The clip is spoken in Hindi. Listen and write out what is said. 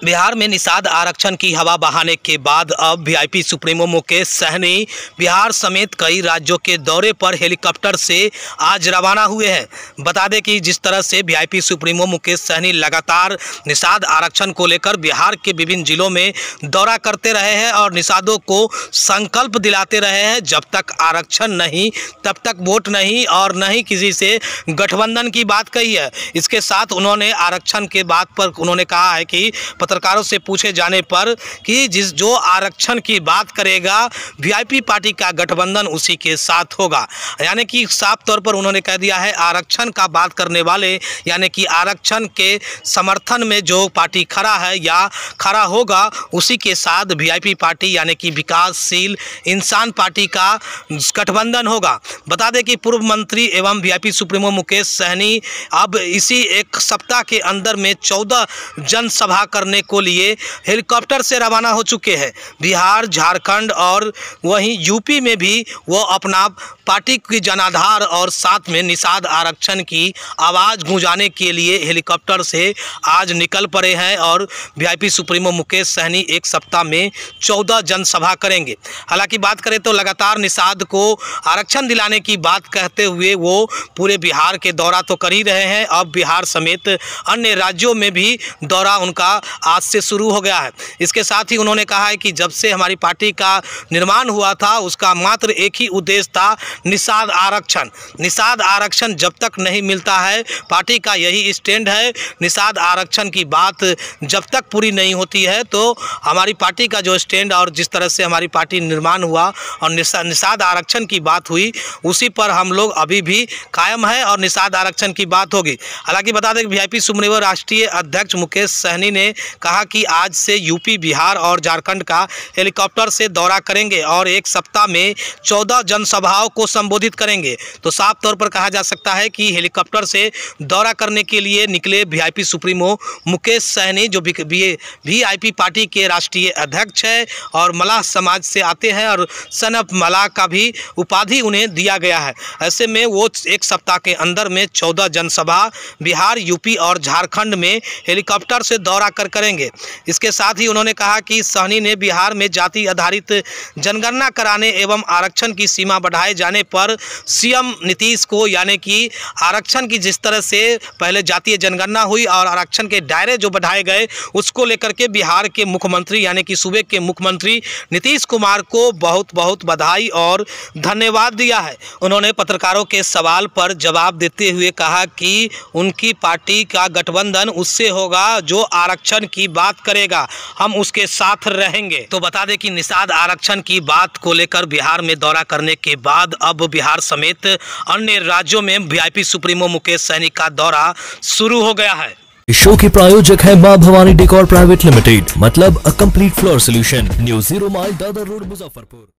बिहार में निषाद आरक्षण की हवा बहाने के बाद अब वीआईपी सुप्रीमो मुकेश सहनी बिहार समेत कई राज्यों के दौरे पर हेलीकॉप्टर से आज रवाना हुए हैं। बता दें कि जिस तरह से वीआईपी सुप्रीमो मुकेश सहनी लगातार निषाद आरक्षण को लेकर बिहार के विभिन्न जिलों में दौरा करते रहे हैं और निषादों को संकल्प दिलाते रहे हैं, जब तक आरक्षण नहीं तब तक वोट नहीं और न ही किसी से गठबंधन की बात कही है। इसके साथ उन्होंने आरक्षण के बात पर उन्होंने कहा है कि पत्रकारों से पूछे जाने पर कि जो आरक्षण की बात करेगा वीआईपी पार्टी का गठबंधन उसी के साथ होगा। यानी कि साफ तौर पर उन्होंने कह दिया है आरक्षण का बात करने वाले यानी कि आरक्षण के समर्थन में जो पार्टी खड़ा है या खड़ा होगा उसी के साथ वीआईपी पार्टी यानी कि विकासशील इंसान पार्टी का गठबंधन होगा। बता दें कि पूर्व मंत्री एवं वीआईपी सुप्रीमो मुकेश सहनी अब इसी एक सप्ताह के अंदर में 14 जनसभा करने को लिए हेलीकॉप्टर से रवाना हो चुके हैं। बिहार, झारखंड और वहीं यूपी में भी वो अपना पार्टी की जनाधार और साथ में निषाद आरक्षण की आवाज़ गूंजाने के लिए हेलीकॉप्टर से आज निकल पड़े हैं और वीआईपी सुप्रीमो मुकेश सहनी एक सप्ताह में 14 जनसभा करेंगे। हालांकि बात करें तो लगातार निषाद को आरक्षण दिलाने की बात कहते हुए वो पूरे बिहार के दौरा तो कर ही रहे हैं, अब बिहार समेत अन्य राज्यों में भी दौरा उनका आज से शुरू हो गया है। इसके साथ ही उन्होंने कहा है कि जब से हमारी पार्टी का निर्माण हुआ था उसका मात्र एक ही उद्देश्य था निषाद आरक्षण। निषाद आरक्षण जब तक नहीं मिलता है पार्टी का यही स्टैंड है। निषाद आरक्षण की बात जब तक पूरी नहीं होती है तो हमारी पार्टी का जो स्टैंड और जिस तरह से हमारी पार्टी निर्माण हुआ और निषाद आरक्षण की बात हुई उसी पर हम लोग अभी भी कायम है और निषाद आरक्षण की बात होगी। हालांकि बता दें कि वीआईपी सुप्रीमो राष्ट्रीय अध्यक्ष मुकेश सहनी ने कहा कि आज से यूपी, बिहार और झारखंड का हेलीकॉप्टर से दौरा करेंगे और एक सप्ताह में 14 जनसभाओं को संबोधित करेंगे। तो साफ तौर पर कहा जा सकता है कि हेलीकॉप्टर से दौरा करने के लिए निकले वीआईपी सुप्रीमो मुकेश सहनी जो वीआईपी पार्टी के राष्ट्रीय अध्यक्ष है और मलाह समाज से आते हैं और सन ऑफ मलाह का भी उपाधि उन्हें दिया गया है। ऐसे में वो एक सप्ताह के अंदर में 14 जनसभा बिहार, यूपी और झारखंड में हेलीकॉप्टर से दौरा करेंगे। इसके साथ ही उन्होंने कहा कि सहनी ने बिहार में जाति आधारित जनगणना कराने एवं आरक्षण की सीमा बढ़ाए जाने पर सीएम नीतीश को यानी कि आरक्षण की जिस तरह से पहले जातीय जनगणना हुई और आरक्षण के दायरे जो बढ़ाए गए उसको लेकर के बिहार के मुख्यमंत्री यानी कि सूबे के मुख्यमंत्री नीतीश कुमार को बहुत बहुत बधाई और धन्यवाद दिया है। उन्होंने पत्रकारों के सवाल पर जवाब देते हुए कहा कि उनकी पार्टी का गठबंधन उससे होगा जो आरक्षण की बात करेगा, हम उसके साथ रहेंगे। तो बता दें कि निषाद आरक्षण की बात को लेकर बिहार में दौरा करने के बाद अब बिहार समेत अन्य राज्यों में वीआईपी सुप्रीमो मुकेश सहनी का दौरा शुरू हो गया है। इस शो के प्रायोजक है मां भवानी डेकोर प्राइवेट लिमिटेड, मतलब a complete floor solution, new 0 mile Dadar road, Muzaffarpur.